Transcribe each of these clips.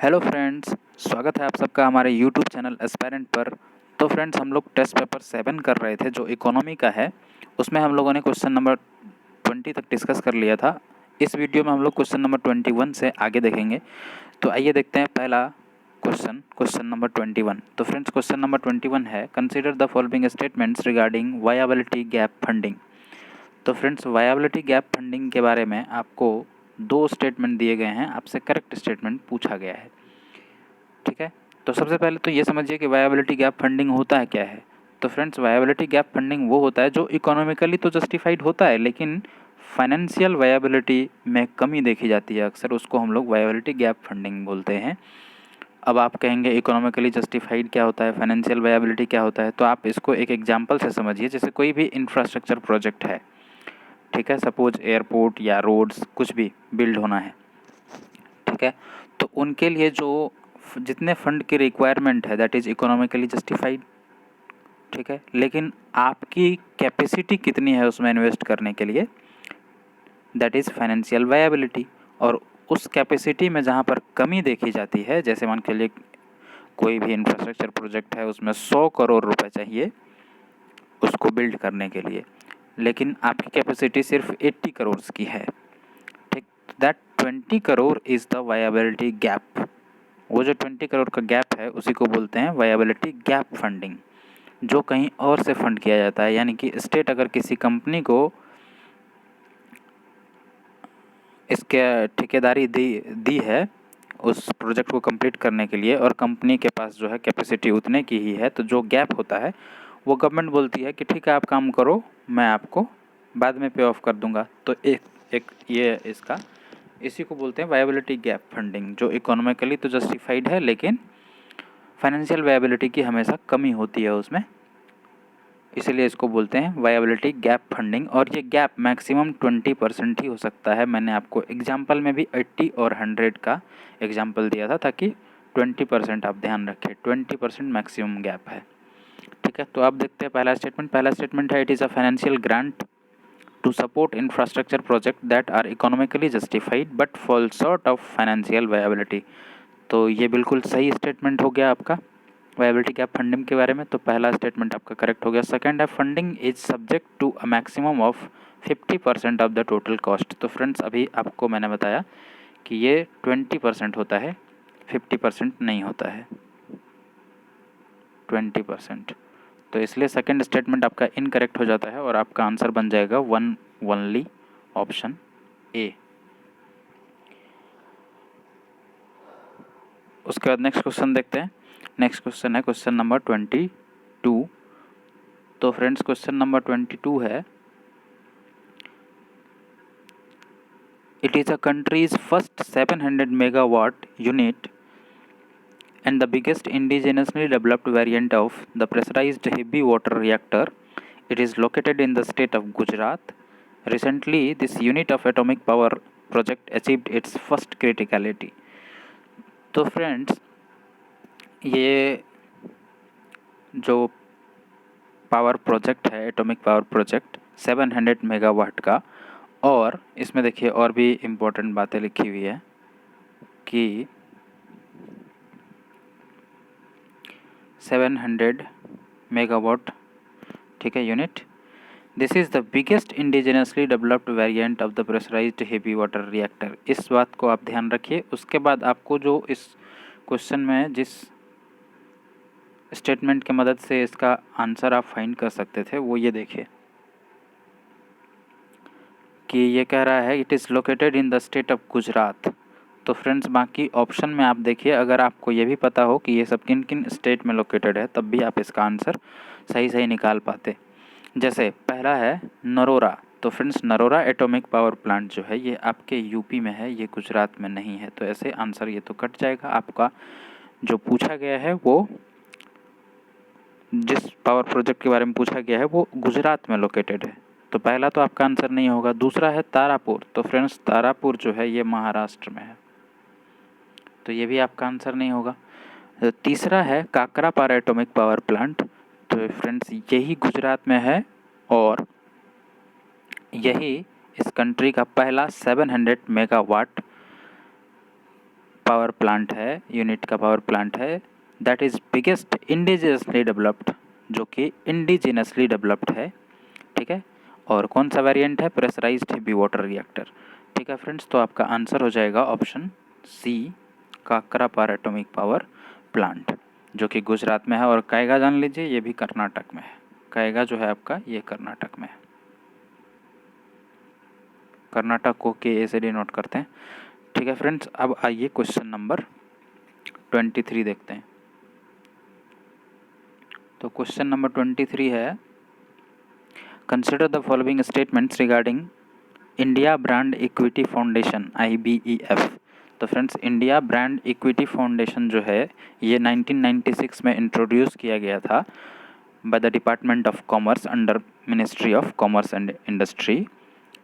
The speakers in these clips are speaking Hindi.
हेलो फ्रेंड्स, स्वागत है आप सबका हमारे यूट्यूब चैनल एस्पायरेंट पर। तो फ्रेंड्स, हम लोग टेस्ट पेपर 7 कर रहे थे जो इकोनॉमी का है। उसमें हम लोगों ने क्वेश्चन नंबर 20 तक डिस्कस कर लिया था। इस वीडियो में हम लोग क्वेश्चन नंबर 21 से आगे देखेंगे। तो आइए देखते हैं पहला क्वेश्चन नंबर 21। तो फ्रेंड्स, क्वेश्चन नंबर 21 है, consider the following statements regarding viability gap funding. तो फ्रेंड्स, वायबिलिटी गैप फंडिंग के बारे में आपको 2 स्टेटमेंट दिए गए हैं, आपसे करेक्ट स्टेटमेंट पूछा गया है। ठीक है, तो सबसे पहले तो ये समझिए कि वायबिलिटी गैप फंडिंग होता है क्या है। तो फ्रेंड्स, वायबिलिटी गैप फंडिंग वो होता है जो इकोनॉमिकली तो जस्टिफाइड होता है, लेकिन फाइनेंशियल वायबिलिटी में कमी देखी जाती है अक्सर, उसको हम लोग वायबिलिटी गैप फंडिंग बोलते हैं। अब आप कहेंगे इकोनॉमिकली जस्टिफाइड क्या होता है, फाइनेंशियल वायबिलिटी क्या होता है, तो आप इसको एक एग्जाम्पल से समझिए। जैसे कोई भी इंफ्रास्ट्रक्चर प्रोजेक्ट है, ठीक है, सपोज एयरपोर्ट या रोड्स कुछ भी बिल्ड होना है, ठीक है, तो उनके लिए जो जितने फंड की रिक्वायरमेंट है दैट इज़ इकोनॉमिकली जस्टिफाइड, ठीक है, लेकिन आपकी कैपेसिटी कितनी है उसमें इन्वेस्ट करने के लिए, दैट इज़ फाइनेंशियल वायबिलिटी। और उस कैपेसिटी में जहाँ पर कमी देखी जाती है, जैसे मान के लिए कोई भी इंफ्रास्ट्रक्चर प्रोजेक्ट है, उसमें 100 करोड़ रुपए चाहिए उसको बिल्ड करने के लिए, लेकिन आपकी कैपेसिटी सिर्फ 80 करोड़ की है, ठीक, that 20 crore is the viability gap. वो जो 20 करोड़ का गैप है उसी को बोलते हैं वायबिलिटी गैप फंडिंग, जो कहीं और से फंड किया जाता है। यानी कि स्टेट अगर किसी कंपनी को इसके ठेकेदारी दी है उस प्रोजेक्ट को कंप्लीट करने के लिए, और कंपनी के पास जो है कैपेसिटी उतने की ही है, तो जो गैप होता है वो गवर्नमेंट बोलती है कि ठीक है, आप काम करो, मैं आपको बाद में पे ऑफ कर दूंगा। तो एक ये इसका इसी को बोलते हैं वायबिलिटी गैप फंडिंग, जो इकोनॉमिकली तो जस्टिफाइड है लेकिन फाइनेंशियल वायबिलिटी की हमेशा कमी होती है उसमें, इसलिए इसको बोलते हैं वायबिलिटी गैप फंडिंग। और ये गैप मैक्सिमम 20% ही हो सकता है। मैंने आपको एग्जाम्पल में भी 80 और 100 का एग्जाम्पल दिया था, ताकि 20% आप ध्यान रखें, 20% मैक्सिमम गैप है। ठीक है, तो आप देखते हैं पहला स्टेटमेंट है, it is a financial grant to support infrastructure project that are economically justified but fall short of financial viability. तो ये बिल्कुल सही स्टेटमेंट हो गया आपका वायबिलिटी गैप फंडिंग के बारे में। तो पहला स्टेटमेंट आपका करेक्ट हो गया। सेकंड है, funding is subject to a maximum of 50% of the total cost. तो फ्रेंड्स, अभी आपको मैंने बताया कि ये 20% होता है, 50% नहीं होता है, 20%। तो इसलिए सेकंड स्टेटमेंट आपका इनकरेक्ट हो जाता है और आपका आंसर बन जाएगा वन ओनली ऑप्शन ए। उसके बाद नेक्स्ट क्वेश्चन देखते हैं। नेक्स्ट क्वेश्चन है क्वेश्चन नंबर 22। तो फ्रेंड्स, क्वेश्चन नंबर 22 है, it is a countries first 700 megawatt unit and the biggest indigenously developed variant of the pressurized heavy water reactor. It is located in the state of Gujarat. Recently, this unit of atomic power project achieved its first criticality. तो फ्रेंड्स, ये जो पावर प्रोजेक्ट है, एटॉमिक पावर प्रोजेक्ट 700 मेगावाट का, और इसमें देखिए और भी इम्पोर्टेंट बातें लिखी हुई है कि 700 मेगावाट, ठीक है, unit, this is the biggest indigenously developed variant of the pressurised heavy water reactor. इस बात को आप ध्यान रखिए। उसके बाद आपको जो इस क्वेश्चन में जिस स्टेटमेंट की मदद से इसका आंसर आप फाइंड कर सकते थे, वो ये देखिए कि ये कह रहा है it is located in the state of Gujarat. तो फ्रेंड्स, बाकी ऑप्शन में आप देखिए, अगर आपको ये भी पता हो कि ये सब किन किन स्टेट में लोकेटेड है, तब भी आप इसका आंसर सही निकाल पाते। जैसे पहला है नरोरा। तो friends, Narora atomic power plant जो है ये आपके यूपी में है, ये गुजरात में नहीं है। तो ऐसे आंसर ये तो कट जाएगा। आपका जो पूछा गया है, वो जिस पावर प्रोजेक्ट के बारे में पूछा गया है वो गुजरात में लोकेटेड है, तो पहला तो आपका आंसर नहीं होगा। दूसरा है तारापुर। तो फ्रेंड्स, तारापुर जो है ये महाराष्ट्र में है, तो ये भी आपका आंसर नहीं होगा। तीसरा है काकरापारा एटॉमिक पावर प्लांट। तो फ्रेंड्स, यही गुजरात में है और यही इस कंट्री का पहला 700 मेगावाट पावर प्लांट है, यूनिट का पावर प्लांट है that is biggest indigenously developed, जो कि इंडिजिनसली डेवलप्ड है, ठीक है। और कौन सा वेरिएंट है? प्रेशराइज्ड हेवी वाटर रिएक्टर, ठीक है फ्रेंड्स। तो आपका आंसर हो जाएगा option C, Kakrapar power atomic power plant, जो कि गुजरात में है। और कायगा जान लीजिए, ये भी कर्नाटक में है। कायगा जो है आपका, ये कर्नाटक में है। कर्नाटक को के ए से डिनोट करते हैं, ठीक है फ्रेंड्स। अब आइए क्वेश्चन नंबर 23 देखते हैं। तो क्वेश्चन नंबर 23 है, consider the following statements regarding India Brand Equity Foundation IBEF। तो friends, India Brand Equity Foundation जो है, ये 1996 में इंट्रोड्यूस किया गया था by the Department of Commerce under Ministry of Commerce and Industry.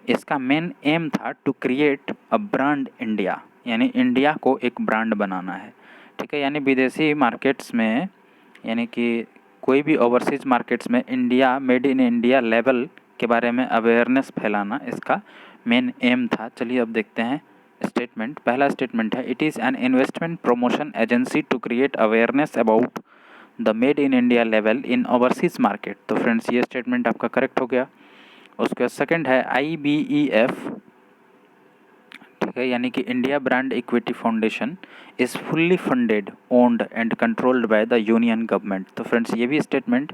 इसका मेन एम था to create a brand India, यानी इंडिया को एक ब्रांड बनाना है, ठीक है। यानी विदेशी मार्केट्स में, यानी कि कोई भी ओवरसीज मार्केट्स में India, made in India level के बारे में अवेयरनेस फैलाना इसका मेन एम था। चलिए अब देखते हैं स्टेटमेंट। पहला स्टेटमेंट है, it is an investment promotion agency to create awareness about the Made in India level in overseas market. तो फ्रेंड्स, ये स्टेटमेंट आपका करेक्ट हो गया। उसके बाद सेकंड है IBEF, ठीक है, यानी कि India Brand Equity foundation is fully funded, owned and controlled by the union government. तो फ्रेंड्स, ये भी स्टेटमेंट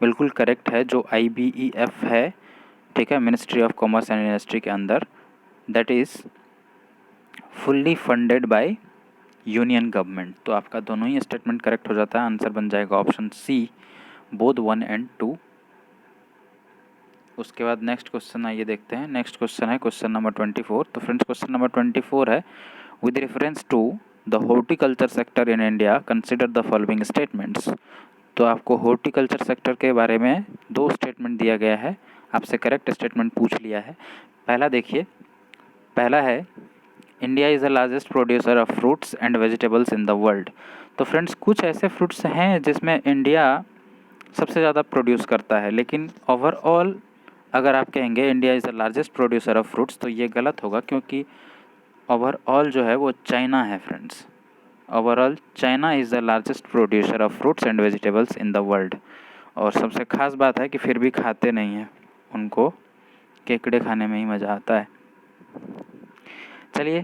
बिल्कुल करेक्ट है। जो IBEF है, ठीक है, ministry of Commerce and industry के अंदर, that is fully funded by union government. तो आपका दोनों ही स्टेटमेंट करेक्ट हो जाता है। आंसर बन जाएगा ऑप्शन सी, बोथ 1 और 2। उसके बाद नेक्स्ट क्वेश्चन आइए देखते हैं। नेक्स्ट क्वेश्चन है क्वेश्चन नंबर 24। तो फ्रेंड्स, क्वेश्चन नंबर 24 है, with reference to the horticulture sector in India consider the following statements. तो आपको हॉर्टिकल्चर सेक्टर के बारे में 2 स्टेटमेंट दिया गया है, आपसे करेक्ट स्टेटमेंट पूछ लिया है। पहला देखिए, पहला है, India is the largest producer of fruits and vegetables in the world. तो फ्रेंड्स, कुछ ऐसे फ्रूट्स हैं जिसमें इंडिया सबसे ज़्यादा प्रोड्यूस करता है, लेकिन ओवरऑल अगर आप कहेंगे India is the largest producer of fruits, तो ये गलत होगा, क्योंकि ओवरऑल जो है वो चाइना है friends. Overall China is the largest producer of fruits and vegetables in the world. और सबसे ख़ास बात है कि फिर भी खाते नहीं हैं, उनको केकड़े खाने में ही मज़ा आता है। चलिए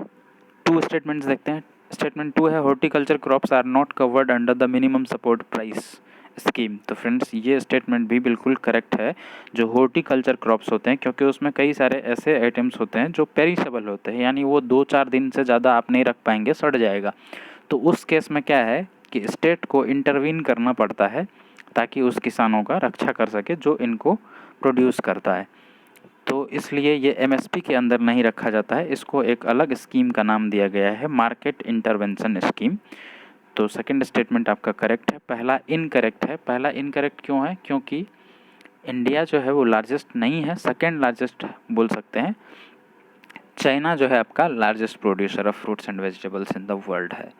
2 स्टेटमेंट्स देखते हैं। स्टेटमेंट 2 है, horticulture crops are not covered under the minimum support price scheme. तो फ्रेंड्स, ये स्टेटमेंट भी बिल्कुल करेक्ट है। जो हॉर्टिकल्चर क्रॉप्स होते हैं, क्योंकि उसमें कई सारे ऐसे आइटम्स होते हैं जो पेरिशेबल होते हैं, यानी वो 2-4 दिन से ज़्यादा आप नहीं रख पाएंगे, सड़ जाएगा। तो उस केस में क्या है कि स्टेट को इंटरवीन करना पड़ता है ताकि उस किसानों का रक्षा कर सके जो इनको प्रोड्यूस करता है। तो इसलिए ये MSP के अंदर नहीं रखा जाता है, इसको एक अलग स्कीम का नाम दिया गया है, मार्केट इंटरवेंशन स्कीम। तो सेकंड स्टेटमेंट आपका करेक्ट है, पहला इनकरेक्ट है। पहला इनकरेक्ट क्यों है? क्योंकि इंडिया जो है वो लार्जेस्ट नहीं है, सेकंड लार्जेस्ट बोल सकते हैं। चाइना जो है आपका largest producer of fruits and vegetables in the world है।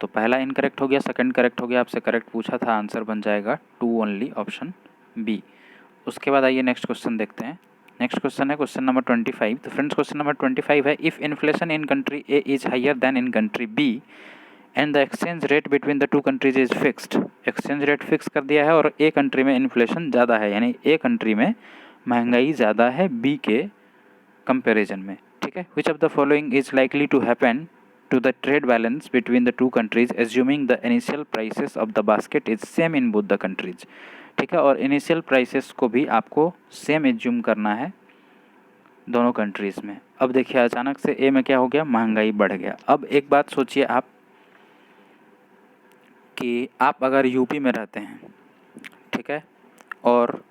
तो पहला इनकरेक्ट हो गया, सेकंड करेक्ट हो गया। आपसे करेक्ट पूछा था, आंसर बन जाएगा 2 ओनली, ऑप्शन बी। उसके बाद आइए नेक्स्ट क्वेश्चन देखते हैं। नेक्स्ट क्वेश्चन है क्वेश्चन नंबर 25। तो फ्रेंड्स, क्वेश्चन नंबर 25 है, if inflation in country A is higher than in country B and the exchange rate between the 2 countries is fixed. Exchange rate fix कर दिया है और ए कंट्री में इन्फ्लेशन ज़्यादा है, यानी ए कंट्री में महंगाई ज़्यादा है बी के कंपेरिजन में, ठीक है। Which of the following is likely to happen to the trade balance between the 2 countries assuming the initial prices of the basket is same in both the countries, ठीक है। और इनिशियल प्राइसेस को भी आपको सेम एज्यूम करना है दोनों कंट्रीज़ में। अब देखिए, अचानक से ए में क्या हो गया, महंगाई बढ़ गया। अब एक बात सोचिए आप कि आप अगर यूपी में रहते हैं, ठीक है, और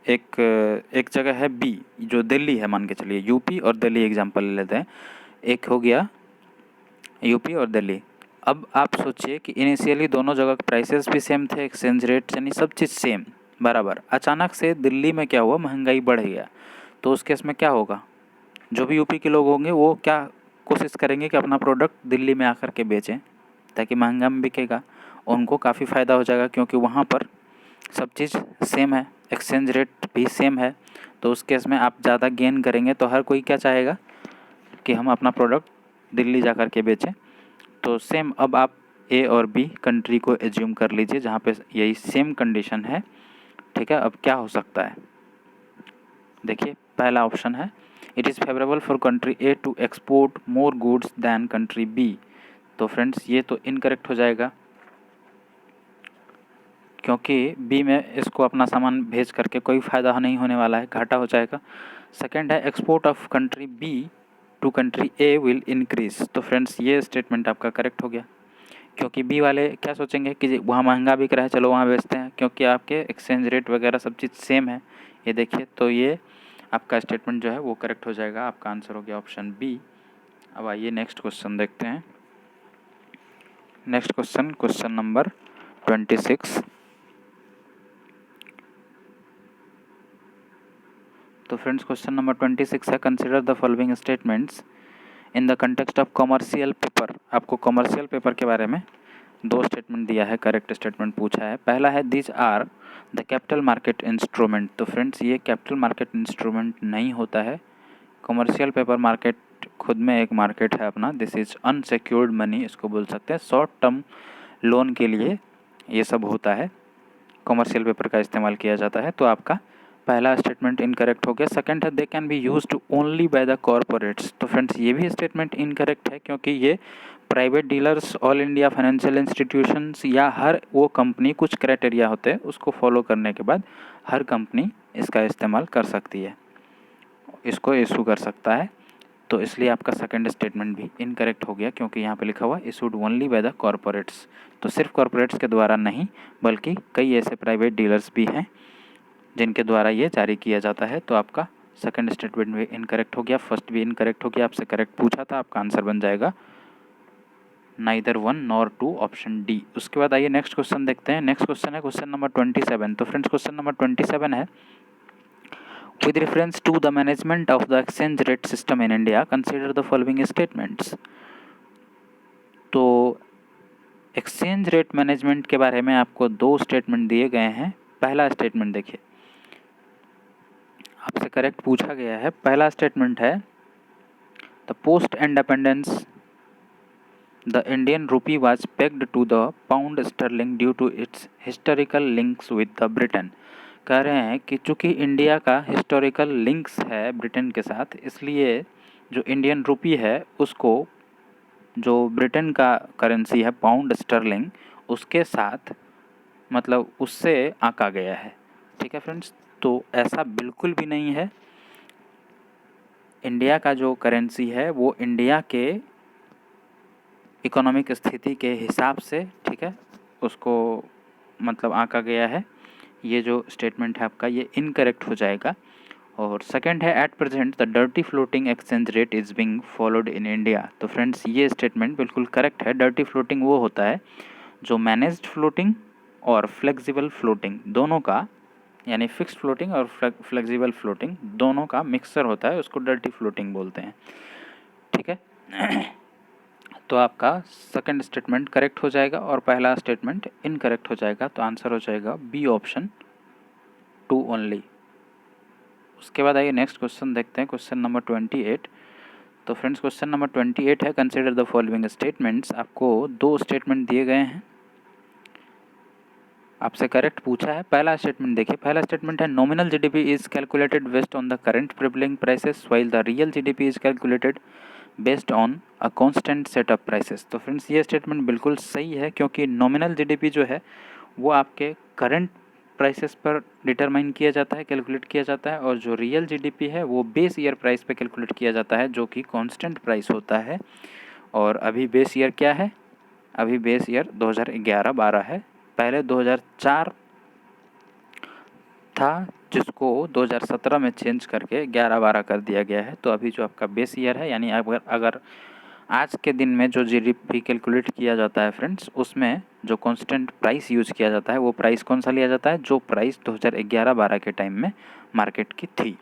एक जगह है बी जो दिल्ली है, मान के चलिए यूपी और दिल्ली एग्जांपल ले लेते हैं। एक हो गया यूपी और दिल्ली। अब आप सोचिए कि इनिशियली दोनों जगह के प्राइसेस भी सेम थे, एक्सचेंज रेट यानी सब चीज़ सेम बराबर। अचानक से दिल्ली में क्या हुआ, महंगाई बढ़ गया। तो उस केस में क्या होगा, जो भी यूपी के लोग होंगे वो क्या कोशिश करेंगे कि अपना प्रोडक्ट दिल्ली में आकर के बेचें ताकि महंगा में बिकेगा, उनको काफ़ी फ़ायदा हो जाएगा, क्योंकि वहाँ पर सब चीज़ सेम है, एक्सचेंज रेट भी सेम है। तो उस केस में आप ज़्यादा गेन करेंगे। तो हर कोई क्या चाहेगा कि हम अपना प्रोडक्ट दिल्ली जा कर के बेचें। तो सेम अब आप ए और बी कंट्री को एज्यूम कर लीजिए जहाँ पे यही सेम कंडीशन है, ठीक है। अब क्या हो सकता है, देखिए पहला ऑप्शन है it is favourable for country A to export more goods than country B. तो फ्रेंड्स ये तो इनकरेक्ट हो जाएगा, क्योंकि बी में इसको अपना सामान भेज करके कोई फ़ायदा नहीं होने वाला है, घाटा हो जाएगा। सेकंड है export of country B to country A will increase. तो फ्रेंड्स ये स्टेटमेंट आपका करेक्ट हो गया, क्योंकि बी वाले क्या सोचेंगे कि वहाँ महंगा बिक रहा है, चलो वहाँ बेचते हैं, क्योंकि आपके एक्सचेंज रेट वगैरह सब चीज़ सेम है। ये देखिए, तो ये आपका स्टेटमेंट जो है वो करेक्ट हो जाएगा, आपका आंसर हो गया ऑप्शन बी। अब आइए नेक्स्ट क्वेश्चन देखते हैं। Next question, question number 26। तो फ्रेंड्स क्वेश्चन नंबर 26 है consider the following statements in the context of commercial paper. आपको कमर्शियल पेपर के बारे में दो स्टेटमेंट दिया है, करेक्ट स्टेटमेंट पूछा है। पहला है this are the capital market instrument. तो फ्रेंड्स ये कैपिटल मार्केट इंस्ट्रूमेंट नहीं होता है, कमर्शियल पेपर मार्केट खुद में एक मार्केट है अपना। दिस इज अनसिक्योर्ड मनी इसको बोल सकते हैं, शॉर्ट टर्म लोन के लिए ये सब होता है, कमर्शियल पेपर का इस्तेमाल किया जाता है। तो आपका पहला स्टेटमेंट इनकरेक्ट हो गया। सेकंड है they can be used only by the corporates. तो फ्रेंड्स ये भी स्टेटमेंट इनकरेक्ट है, क्योंकि ये private dealers, all India financial institutions या हर वो कंपनी, कुछ क्राइटेरिया होते हैं उसको फॉलो करने के बाद हर कंपनी इसका इस्तेमाल कर सकती है, इसको इशू कर सकता है। तो इसलिए आपका सेकंड स्टेटमेंट भी इनकरेक्ट हो गया, क्योंकि यहाँ पे लिखा हुआ issued only by the corporates. तो सिर्फ कॉरपोरेट्स के द्वारा नहीं, बल्कि कई ऐसे प्राइवेट डीलर्स भी हैं जिनके द्वारा ये जारी किया जाता है। तो आपका सेकंड स्टेटमेंट भी इनकरेक्ट हो गया, फर्स्ट भी इनकरेक्ट हो गया। आपसे करेक्ट पूछा था, आपका आंसर बन जाएगा नाइदर 1 नॉर 2 ऑप्शन डी। उसके बाद आइए नेक्स्ट क्वेश्चन देखते हैं। नेक्स्ट क्वेश्चन है क्वेश्चन नंबर 27। तो फ्रेंड्स क्वेश्चन नंबर 27 है with reference to the management of the exchange rate system in India, consider the following statements। तो एक्सचेंज रेट मैनेजमेंट के बारे में आपको दो स्टेटमेंट दिए गए हैं। पहला स्टेटमेंट देखिए, आपसे करेक्ट पूछा गया है। पहला स्टेटमेंट है the post independence the Indian rupee was pegged to the pound sterling due to its historical links with the Britain. कह रहे हैं कि चूंकि इंडिया का हिस्टोरिकल लिंक्स है ब्रिटेन के साथ, इसलिए जो इंडियन रूपी है उसको, जो ब्रिटेन का करेंसी है पाउंड स्टर्लिंग, उसके साथ मतलब उससे आंका गया है। ठीक है फ्रेंड्स, तो ऐसा बिल्कुल भी नहीं है। इंडिया का जो करेंसी है वो इंडिया के इकोनॉमिक स्थिति के हिसाब से, ठीक है, उसको मतलब आंका गया है। ये जो स्टेटमेंट है आपका ये इनकरेक्ट हो जाएगा। और सेकंड है at present the dirty floating exchange rate is being followed in India. तो फ्रेंड्स ये स्टेटमेंट बिल्कुल करेक्ट है। डर्टी फ्लोटिंग वो होता है जो मैनेज्ड फ्लोटिंग और फ्लेक्सिबल फ्लोटिंग दोनों का, यानी फिक्स्ड फ्लोटिंग और फ्लेक्सिबल फ्लोटिंग दोनों का मिक्सचर होता है, उसको डर्टी फ्लोटिंग बोलते हैं। ठीक है तो आपका सेकंड स्टेटमेंट करेक्ट हो जाएगा और पहला स्टेटमेंट इनकरेक्ट हो जाएगा। तो आंसर हो जाएगा बी ऑप्शन 2 ओनली। उसके बाद आइए नेक्स्ट क्वेश्चन देखते हैं, क्वेश्चन नंबर 28। तो फ्रेंड्स क्वेश्चन नंबर 28 है कंसिडर द फॉलोइंग स्टेटमेंट्स। आपको दो स्टेटमेंट दिए गए हैं, आपसे करेक्ट पूछा है। पहला स्टेटमेंट देखिए, पहला स्टेटमेंट है nominal GDP is calculated based on the current prevailing prices while the real GDP is calculated based on a constant set of prices. तो फ्रेंड्स ये स्टेटमेंट बिल्कुल सही है, क्योंकि नॉमिनल जीडीपी जो है वो आपके करंट प्राइसेस पर डिटरमाइन किया जाता है, कैलकुलेट किया जाता है, और जो रियल जीडीपी है वो बेस ईयर प्राइस पे कैलकुलेट किया जाता है, जो कि कांस्टेंट प्राइस होता है। और अभी बेस ईयर क्या है, अभी बेस ईयर 2011-12 है। पहले 2004 था, जिसको 2017 में चेंज करके 11-12 कर दिया गया है। तो अभी जो आपका बेस ईयर है, यानी अगर आज के दिन में जो जीडीपी कैलकुलेट किया जाता है फ्रेंड्स, उसमें जो कांस्टेंट प्राइस यूज किया जाता है वो प्राइस कौन सा लिया जाता है, जो प्राइस 2011-12 के टाइम में मार्केट की थी।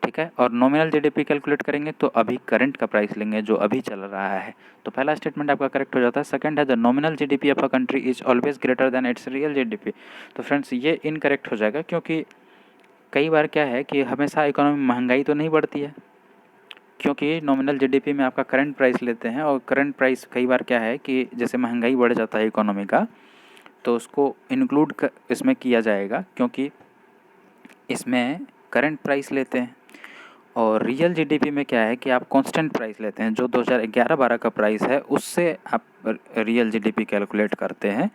ठीक है, और नॉमिनल जीडीपी कैलकुलेट करेंगे तो अभी करंट का प्राइस लेंगे जो अभी चल रहा है। तो पहला स्टेटमेंट आपका करेक्ट हो जाता है। सेकंड है the nominal GDP of a country is always greater than it's real GDP. तो फ्रेंड्स ये इनकरेक्ट हो जाएगा, क्योंकि कई बार क्या है कि हमेशा इकोनॉमी महंगाई तो नहीं बढ़ती है, क्योंकि नॉमिनल जीडीपी में आपका करंट प्राइस लेते हैं, और करंट प्राइस कई बार क्या है कि जैसे महंगाई बढ़ जाता है इकोनॉमी का, तो उसको इंक्लूड इसमें किया जाएगा, क्योंकि इसमें करंट प्राइस लेते हैं। और रियल जीडीपी में क्या है कि आप कांस्टेंट प्राइस लेते हैं, जो 2011-12 का प्राइस है उससे आप रियल जीडीपी कैलकुलेट करते हैं।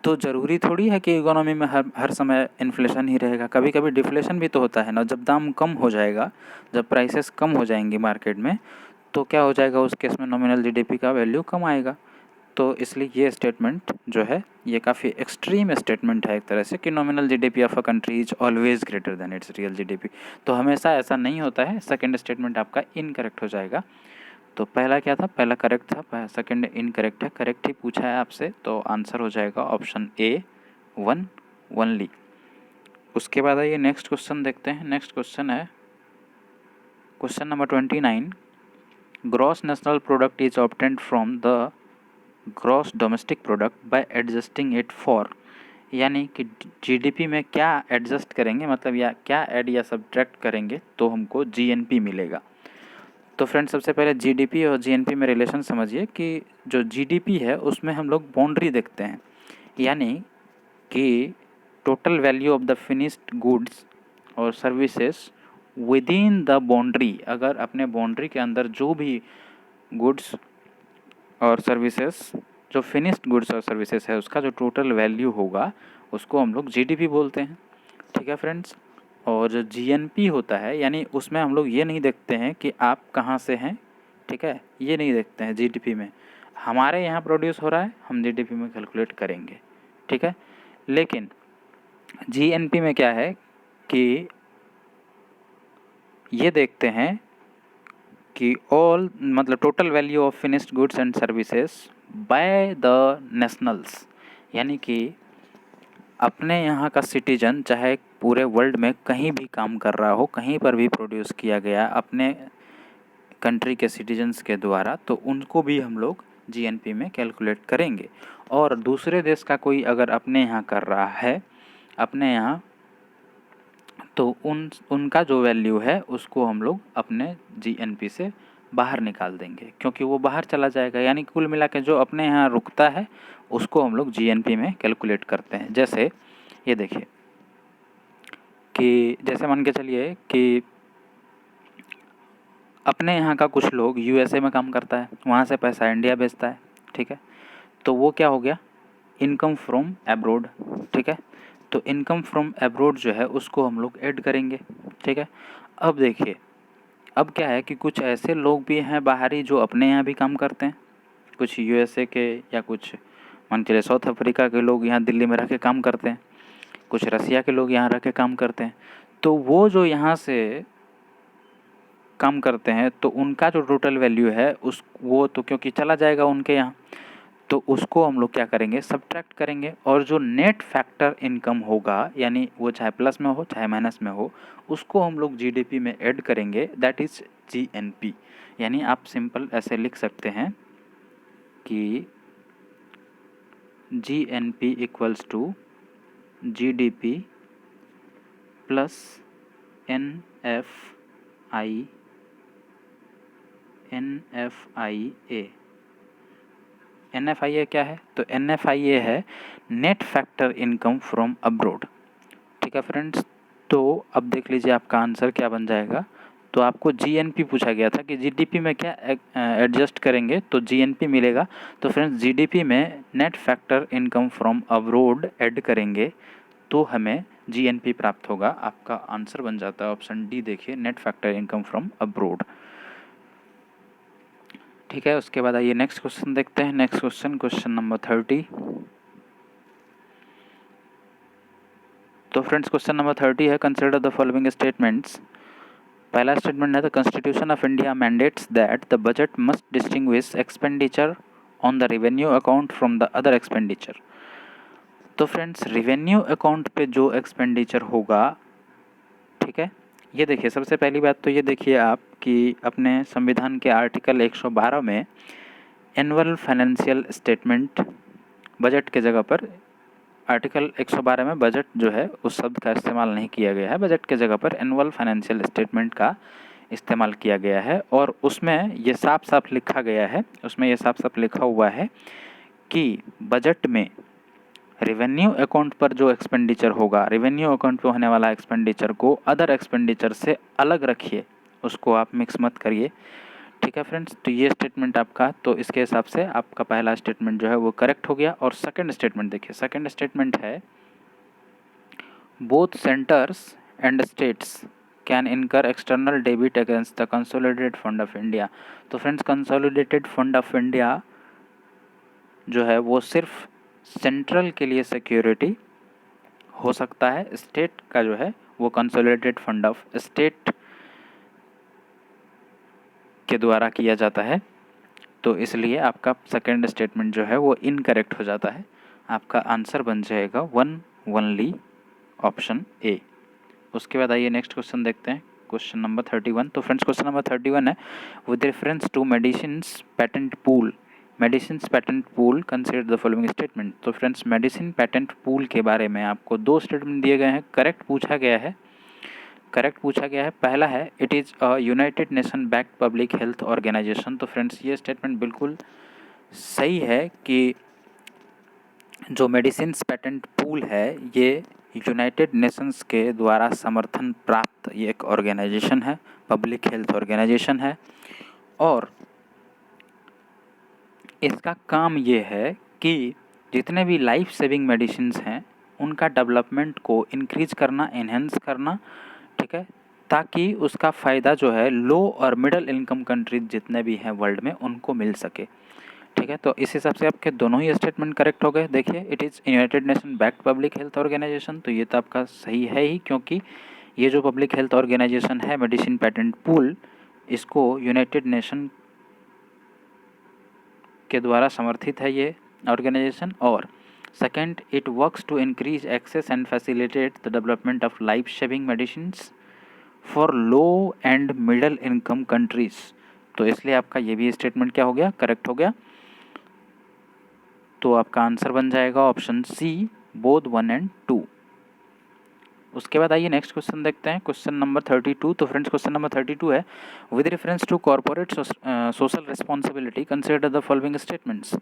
तो ज़रूरी थोड़ी है कि इकोनॉमी में हर समय इन्फ्लेशन ही रहेगा, कभी कभी डिफ्लेशन भी तो होता है ना। जब दाम कम हो जाएगा, जब प्राइसेस कम हो जाएंगी मार्केट में, तो क्या हो जाएगा, उस केस में नॉमिनल जीडीपी का वैल्यू कम आएगा। तो इसलिए ये स्टेटमेंट जो है ये काफ़ी एक्सट्रीम स्टेटमेंट है एक तरह से, कि nominal GDP of a country is always greater than it's real GDP. तो हमेशा ऐसा नहीं होता है। सेकंड स्टेटमेंट आपका इनकरेक्ट हो जाएगा। तो पहला क्या था, पहला करेक्ट था, सेकंड इनकरेक्ट है। करेक्ट ही पूछा है आपसे, तो आंसर हो जाएगा ऑप्शन ए 1 ओनली। उसके बाद आइए नेक्स्ट क्वेश्चन देखते हैं। नेक्स्ट क्वेश्चन है question number 29। Gross national product is obtained from the gross domestic product bye adjusting it for, यानी कि जीडीपी में क्या एडजस्ट करेंगे, मतलब या क्या ऐड या सब्ट्रैक्ट करेंगे तो हमको जीएनपी मिलेगा। तो फ्रेंड्स, सबसे पहले जीडीपी और जीएनपी में रिलेशन समझिए कि जो जीडीपी है उसमें हम लोग बाउंड्री देखते हैं, यानी कि total value of the finished goods और services within the boundary. अगर अपने बाउंड्री के अंदर जो भी गुड्स और सर्विसेज, जो फिनिश्ड गुड्स और सर्विसेज है, उसका जो टोटल वैल्यू होगा उसको हम लोग जीडीपी बोलते हैं। ठीक है फ्रेंड्स। और जो जीएनपी होता है, यानी उसमें हम लोग ये नहीं देखते हैं कि आप कहाँ से हैं, ठीक है, ये नहीं देखते हैं। जीडीपी में हमारे यहाँ प्रोड्यूस हो रहा है, हम जीडीपी में कैलकुलेट करेंगे, ठीक है। लेकिन जीएनपी में क्या है कि ये देखते हैं कि ऑल, मतलब total value of finished goods and services by the nationals, यानी कि अपने यहाँ का सिटीजन चाहे पूरे वर्ल्ड में कहीं भी काम कर रहा हो, कहीं पर भी प्रोड्यूस किया गया अपने कंट्री के सिटीजन्स के द्वारा, तो उनको भी हम लोग जीएनपी में कैलकुलेट करेंगे। और दूसरे देश का कोई अगर अपने यहाँ कर रहा है, अपने यहाँ, तो उनका जो वैल्यू है उसको हम लोग अपने जीएनपी से बाहर निकाल देंगे, क्योंकि वो बाहर चला जाएगा। यानी कुल मिला के जो अपने यहाँ रुकता है उसको हम लोग जीएनपी में कैलकुलेट करते हैं। जैसे ये देखिए कि जैसे मान के चलिए कि अपने यहाँ का कुछ लोग यूएसए में काम करता है, वहाँ से पैसा इंडिया भेजता है, ठीक है। तो वो क्या हो गया, इनकम फ्रॉम एब्रोड, ठीक है। तो इनकम फ्रॉम एब्रोड जो है उसको हम लोग ऐड करेंगे, ठीक है। अब देखिए, अब क्या है कि कुछ ऐसे लोग भी हैं बाहरी जो अपने यहाँ भी काम करते हैं, कुछ यूएसए के या कुछ मान के लिए साउथ अफ्रीका के लोग यहाँ दिल्ली में रह के काम करते हैं, कुछ रसिया के लोग यहाँ रह के काम करते हैं। तो वो जो यहाँ से काम करते हैं तो उनका जो टोटल वैल्यू है उस वो तो क्योंकि चला जाएगा उनके यहाँ, तो उसको हम लोग क्या करेंगे, सब्ट्रैक्ट करेंगे। और जो नेट फैक्टर इनकम होगा, यानी वो चाहे प्लस में हो चाहे माइनस में हो, उसको हम लोग जीडीपी में ऐड करेंगे, दैट इज़ जीएनपी। यानी आप सिंपल ऐसे लिख सकते हैं कि GNP equals to GDP plus NFI A. NFIA क्या है, तो NFIA है net factor income from abroad, ठीक है फ्रेंड्स। तो अब देख लीजिए आपका आंसर क्या बन जाएगा। तो आपको जीएनपी पूछा गया था कि जीडीपी में क्या एडजस्ट करेंगे, तो जीएनपी मिलेगा। तो फ्रेंड्स, जीडीपी में net factor income from abroad add करेंगे तो हमें जीएनपी प्राप्त होगा। आपका आंसर बन जाता है ऑप्शन डी, देखिए, net factor income from abroad, ठीक है। उसके बाद आइए नेक्स्ट क्वेश्चन देखते हैं। Next question, question number 30। तो फ्रेंड्स, क्वेश्चन नंबर 30 है, कंसिडर द फॉलोइंग स्टेटमेंट्स। पहला स्टेटमेंट है, the constitution of India mandates that the budget must distinguish expenditure on the revenue account from the other expenditure. तो फ्रेंड्स, रेवेन्यू अकाउंट पे जो एक्सपेंडिचर होगा, ठीक है, ये देखिए, सबसे पहली बात तो ये देखिए आप कि अपने संविधान के आर्टिकल 112 में एनुअल फाइनेंशियल स्टेटमेंट, बजट के जगह पर आर्टिकल 112 में बजट जो है उस शब्द का इस्तेमाल नहीं किया गया है, बजट के जगह पर एनुअल फाइनेंशियल स्टेटमेंट का इस्तेमाल किया गया है और उसमें ये साफ साफ लिखा गया है, उसमें ये साफ साफ लिखा हुआ है कि बजट में रेवेन्यू अकाउंट पर जो एक्सपेंडिचर होगा, रेवेन्यू अकाउंट पे होने वाला एक्सपेंडिचर को अदर एक्सपेंडिचर से अलग रखिए, उसको आप मिक्स मत करिए। ठीक है फ्रेंड्स, तो ये स्टेटमेंट आपका, तो इसके हिसाब से आपका पहला स्टेटमेंट जो है वो करेक्ट हो गया। और सेकंड स्टेटमेंट देखिए, सेकंड स्टेटमेंट है both centres and states can incur external debit against the consolidated fund of India. तो friends, consolidated fund of India जो है वो सिर्फ सेंट्रल के लिए सिक्योरिटी हो सकता है, स्टेट का जो है वो कंसोलिडेटेड फंड ऑफ स्टेट के द्वारा किया जाता है। तो इसलिए आपका सेकंड स्टेटमेंट जो है वो इनकरेक्ट हो जाता है। आपका आंसर बन जाएगा ओनली ऑप्शन ए। उसके बाद आइए नेक्स्ट क्वेश्चन देखते हैं, क्वेश्चन नंबर 31। तो फ्रेंड्स, क्वेश्चन नंबर 31 है with reference to medicines patent pool, medicines patent pool consider the following statement. तो फ्रेंड्स, मेडिसिन पेटेंट पूल के बारे में आपको दो स्टेटमेंट दिए गए हैं, करेक्ट पूछा गया है। पहला है it is a United Nation backed public health organisation. तो फ्रेंड्स, ये स्टेटमेंट बिल्कुल सही है कि जो मेडिसिन्स पेटेंट पूल है ये यूनाइटेड नेशंस के द्वारा समर्थन प्राप्त ये एक ऑर्गेनाइजेशन है, पब्लिक हेल्थ ऑर्गेनाइजेशन है। और इसका काम ये है कि जितने भी लाइफ सेविंग मेडिसिन्स हैं उनका डेवलपमेंट को इंक्रीज करना, एनहेंस करना, ठीक है, ताकि उसका फ़ायदा जो है लो और मिडिल इनकम कंट्रीज जितने भी हैं वर्ल्ड में उनको मिल सके। ठीक है, तो इस हिसाब से आपके दोनों ही स्टेटमेंट करेक्ट हो गए। देखिए, it is United Nation backed public health organisation, तो ये तो आपका सही है ही, क्योंकि ये जो पब्लिक हेल्थ ऑर्गेनाइजेशन है मेडिसिन पेटेंट पूल, इसको यूनाइटेड नेशन के द्वारा समर्थित है ये ऑर्गेनाइजेशन। और second, it works to increase access and facilitate the development of life saving medicines for low and middle income countries. तो इसलिए आपका ये भी स्टेटमेंट क्या हो गया, करेक्ट हो गया। तो आपका आंसर बन जाएगा ऑप्शन सी, बोथ 1 और 2। उसके बाद आइए नेक्स्ट क्वेश्चन देखते हैं, क्वेश्चन नंबर 32। तो फ्रेंड्स, क्वेश्चन नंबर 32 है with reference to corporate social responsibility consider the following statements.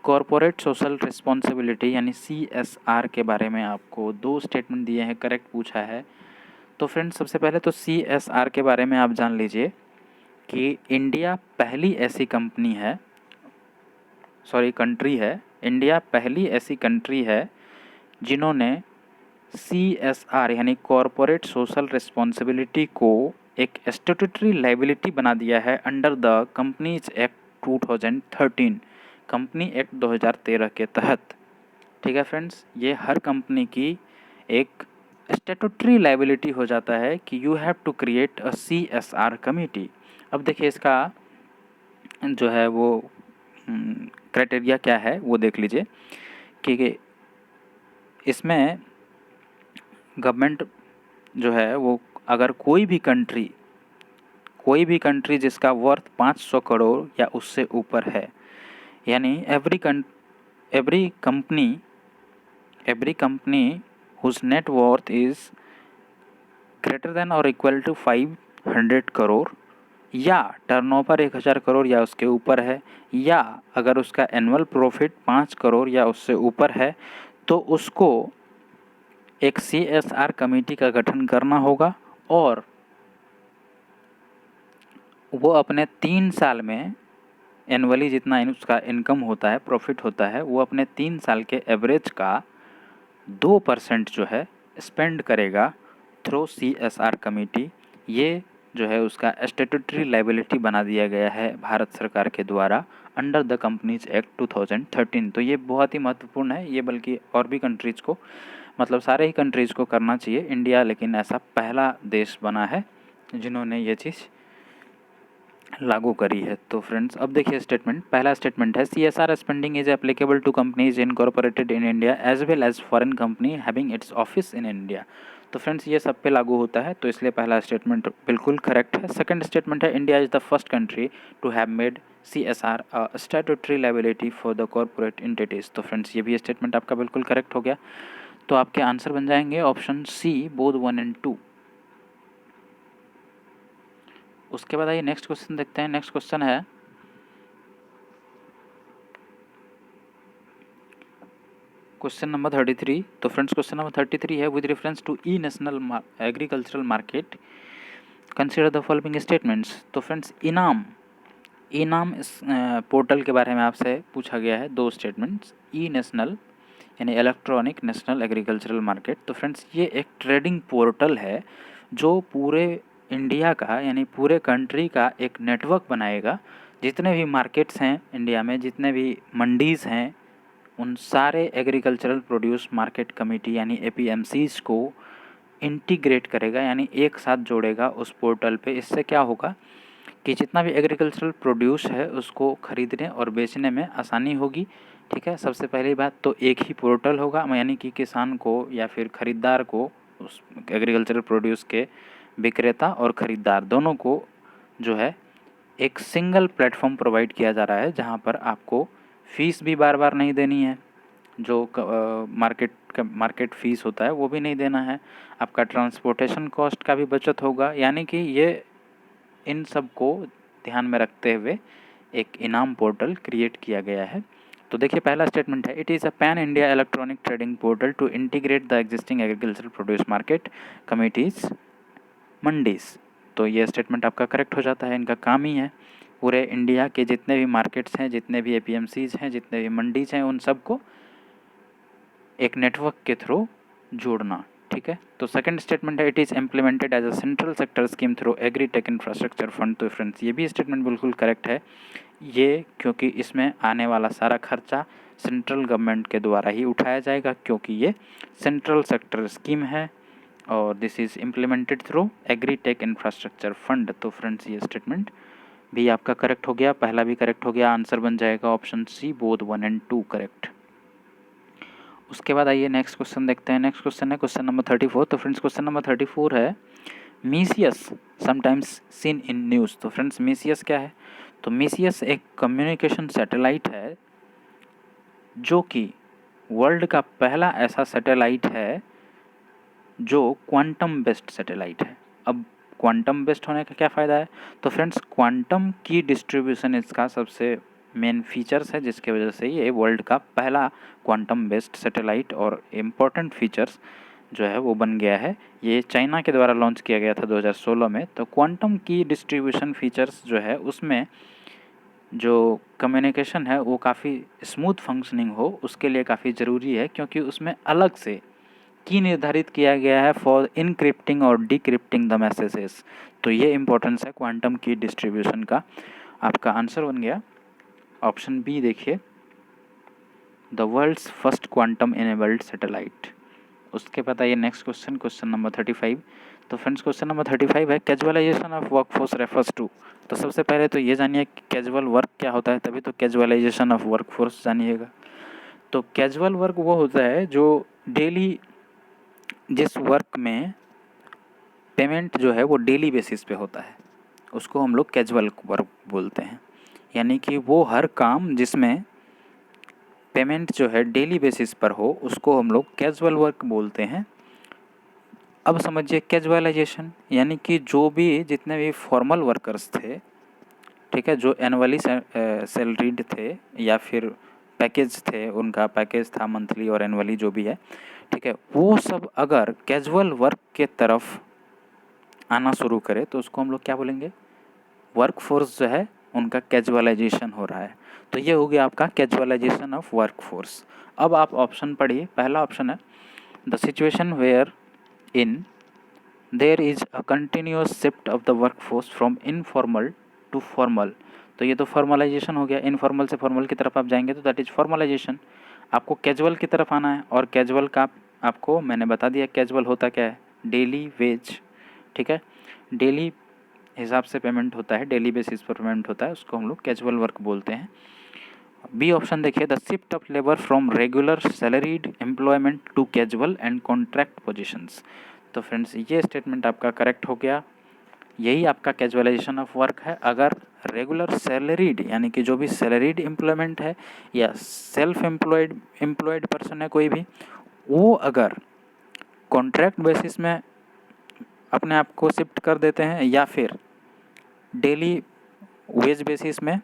Corporate social responsibility यानी CSR के बारे में आपको दो स्टेटमेंट दिए हैं, करेक्ट पूछा है। तो फ्रेंड्स, सबसे पहले तो CSR के बारे में आप जान लीजिए कि इंडिया पहली ऐसी कंट्री है, इंडिया पहली ऐसी कंट्री है जिन्होंने CSR यानी कॉरपोरेट सोशल रिस्पॉन्सिबिलिटी को एक स्टैट्यूटरी लायबिलिटी बना दिया है under the companies act 2013, company act 2013 के तहत। ठीक है फ्रेंड्स, ये हर कंपनी की एक स्टैट्यूटरी लायबिलिटी हो जाता है कि you have to create a CSR committee. अब देखिए, इसका जो है वो क्राइटेरिया क्या है वो देख लीजिए कि इसमें गवर्नमेंट जो है वो अगर कोई भी कंट्री जिसका वर्थ 500 करोड़ या उससे ऊपर है, यानी every company whose net worth is greater than और इक्वल टू 500 करोड़, या टर्नओवर 1000 करोड़ या उसके ऊपर है, या अगर उसका एनुअल प्रॉफिट 5 करोड़ या उससे ऊपर है, तो उसको एक CSR कमेटी का गठन करना होगा। और वो अपने 3 साल में एनुअली जितना उसका इनकम होता है, प्रॉफिट होता है, वो अपने 3 साल के एवरेज का 2% जो है स्पेंड करेगा थ्रू CSR कमेटी। ये जो है उसका स्टैट्यूटरी लायबिलिटी बना दिया गया है भारत सरकार के द्वारा अंडर द कंपनीज एक्ट 2013। तो ये बहुत ही महत्वपूर्ण है, ये बल्कि और भी कंट्रीज़ को, मतलब सारे ही कंट्रीज़ को करना चाहिए। इंडिया लेकिन ऐसा पहला देश बना है जिन्होंने ये चीज़ लागू करी है। तो फ्रेंड्स, अब देखिए स्टेटमेंट, पहला स्टेटमेंट है CSR spending is applicable to companies incorporated in India as well as foreign company having its office in India. तो फ्रेंड्स, ये सब पे लागू होता है, तो इसलिए पहला स्टेटमेंट बिल्कुल करेक्ट है। सेकंड स्टेटमेंट है India is the first country to have made CSR a statutory liability for the corporate entities. तो फ्रेंड्स, ये भी स्टेटमेंट आपका बिल्कुल करेक्ट हो गया। तो आपके आंसर बन जाएंगे ऑप्शन सी, बोथ 1 और 2। उसके बाद आइए नेक्स्ट क्वेश्चन देखते हैं। नेक्स्ट क्वेश्चन है क्वेश्चन नंबर 33। तो फ्रेंड्स क्वेश्चन नंबर 33 है, with reference to e national agricultural market consider the following statements. तो फ्रेंड्स इनाम इस पोर्टल के बारे में आपसे पूछा गया है दो स्टेटमेंट्स। ई नेशनल यानी इलेक्ट्रॉनिक नेशनल एग्रीकल्चरल मार्केट। तो फ्रेंड्स ये एक ट्रेडिंग पोर्टल है जो पूरे इंडिया का यानी पूरे कंट्री का एक नेटवर्क बनाएगा। जितने भी मार्केट्स हैं इंडिया में, जितने भी मंडीज़ हैं, उन सारे एग्रीकल्चरल प्रोड्यूस मार्केट कमेटी यानी एपीएमसीज को इंटीग्रेट करेगा यानी एक साथ जोड़ेगा उस पोर्टल पे। इससे क्या होगा कि जितना भी एग्रीकल्चरल प्रोड्यूस है उसको खरीदने और बेचने में आसानी होगी। ठीक है, सबसे पहली बात तो एक ही पोर्टल होगा, यानी कि किसान को या फिर ख़रीदार को, उस एग्रीकल्चरल प्रोड्यूस के विक्रेता और ख़रीदार दोनों को जो है एक सिंगल प्लेटफॉर्म प्रोवाइड किया जा रहा है, जहां पर आपको फ़ीस भी बार बार नहीं देनी है। जो मार्केट फ़ीस होता है वो भी नहीं देना है। आपका ट्रांसपोर्टेशन कॉस्ट का भी बचत होगा। यानी कि ये इन सब को ध्यान में रखते हुए एक इनाम पोर्टल क्रिएट किया गया है। तो देखिए पहला स्टेटमेंट है, it is a pan India electronic trading portal to integrate the existing agricultural produce market committees mandis. तो ये स्टेटमेंट आपका करेक्ट हो जाता है। इनका काम ही है पूरे इंडिया के जितने भी मार्केट्स हैं, जितने भी एपीएमसीज हैं, जितने भी मंडीज हैं, उन सबको एक नेटवर्क के थ्रू जोड़ना। ठीक है, तो सेकंड स्टेटमेंट है, it is implemented as a central sector scheme through agri tech infrastructure fund. तो फ्रेंड्स ये भी स्टेटमेंट बिल्कुल करेक्ट है। ये क्योंकि इसमें आने वाला सारा खर्चा सेंट्रल गवर्नमेंट के द्वारा ही उठाया जाएगा, क्योंकि ये सेंट्रल सेक्टर स्कीम है और this is implemented through agri tech infrastructure fund. तो फ्रेंड्स ये स्टेटमेंट भी आपका करेक्ट हो गया, पहला भी करेक्ट हो गया। आंसर बन जाएगा ऑप्शन सी, बोथ 1 और 2 करेक्ट। उसके बाद आइए नेक्स्ट क्वेश्चन देखते हैं। नेक्स्ट क्वेश्चन है क्वेश्चन नंबर 34। तो फ्रेंड्स क्वेश्चन नंबर 34 है, मीसियस समटाइम्स सीन इन न्यूज़। तो फ्रेंड्स मीसियस क्या है? तो मीसियस एक कम्युनिकेशन सैटेलाइट है जो कि वर्ल्ड का पहला ऐसा सैटेलाइट है जो क्वांटम बेस्ड सैटेलाइट है। अब क्वांटम बेस्ड होने का क्या फ़ायदा है? तो फ्रेंड्स क्वांटम की डिस्ट्रीब्यूशन इसका सबसे मेन फीचर्स है, जिसके वजह से ये वर्ल्ड का पहला क्वांटम बेस्ड सैटेलाइट और इम्पोर्टेंट फीचर्स जो है वो बन गया है। ये चाइना के द्वारा लॉन्च किया गया था 2016 में। तो क्वांटम की डिस्ट्रीब्यूशन फीचर्स जो है उसमें जो कम्युनिकेशन है वो काफ़ी स्मूथ फंक्शनिंग हो, उसके लिए काफ़ी ज़रूरी है, क्योंकि उसमें अलग से की निर्धारित किया गया है फॉर इनक्रिप्टिंग और डिक्रिप्टिंग द मैसेजेस। तो ये इम्पोर्टेंस है क्वांटम की डिस्ट्रीब्यूशन का। आपका आंसर बन गया ऑप्शन बी। देखिए the world's first quantum enabled satellite. उसके बाद आइए नेक्स्ट क्वेश्चन, क्वेश्चन नंबर 35। तो फ्रेंड्स क्वेश्चन नंबर 35 है, casualisation of workforce refers to. तो सबसे पहले तो ये जानिए कैजुअल वर्क क्या होता है, तभी तो कैजुअलाइजेशन ऑफ वर्कफोर्स जानिएगा। तो कैजुअल वर्क वो होता है जो डेली, जिस वर्क में पेमेंट जो है वो डेली बेसिस पे होता है, उसको हम लोग कैजुअल वर्क बोलते हैं। यानी कि वो हर काम जिसमें पेमेंट जो है डेली बेसिस पर हो उसको हम लोग कैजुअल वर्क बोलते हैं। अब समझिए कैजुअलाइजेशन यानी कि जो भी जितने भी फॉर्मल वर्कर्स थे, ठीक है, जो एनुअली सैलरीड थे या फिर पैकेज थे, उनका पैकेज था मंथली और एनुअली जो भी है, ठीक है, वो सब अगर कैजुअल वर्क के तरफ आना शुरू करे तो उसको हम लोग क्या बोलेंगे? वर्कफोर्स जो है उनका कैजुअलाइजेशन हो रहा है। तो ये हो गया आपका कैजुअलाइजेशन ऑफ वर्कफोर्स। अब आप ऑप्शन पढ़िए। पहला ऑप्शन है the situation wherein there is a continuous shift of the workforce from informal to formal. तो ये तो फॉर्मलाइजेशन हो गया, इनफॉर्मल से फॉर्मल की तरफ आप जाएंगे तो दैट इज फॉर्मलाइजेशन। आपको कैजुअल की तरफ आना है, और कैजुअल का आपको मैंने बता दिया कैजुअल होता क्या है, डेली वेज। ठीक है, डेली हिसाब से पेमेंट होता है, डेली बेसिस पर पेमेंट होता है, उसको हम लोग कैजुअल वर्क बोलते हैं। बी ऑप्शन देखिए, the shift of labour from regular salaried employment to casual and contract positions. तो फ्रेंड्स ये स्टेटमेंट आपका करेक्ट हो गया, यही आपका कैजुअलाइजेशन ऑफ वर्क है। अगर रेगुलर सैलरीड यानी कि जो भी सैलरीड एम्प्लॉयमेंट है या सेल्फ एम्प्लॉयड पर्सन है कोई भी, वो अगर कॉन्ट्रैक्ट बेसिस में अपने आप को शिफ्ट कर देते हैं या फिर डेली वेज बेसिस में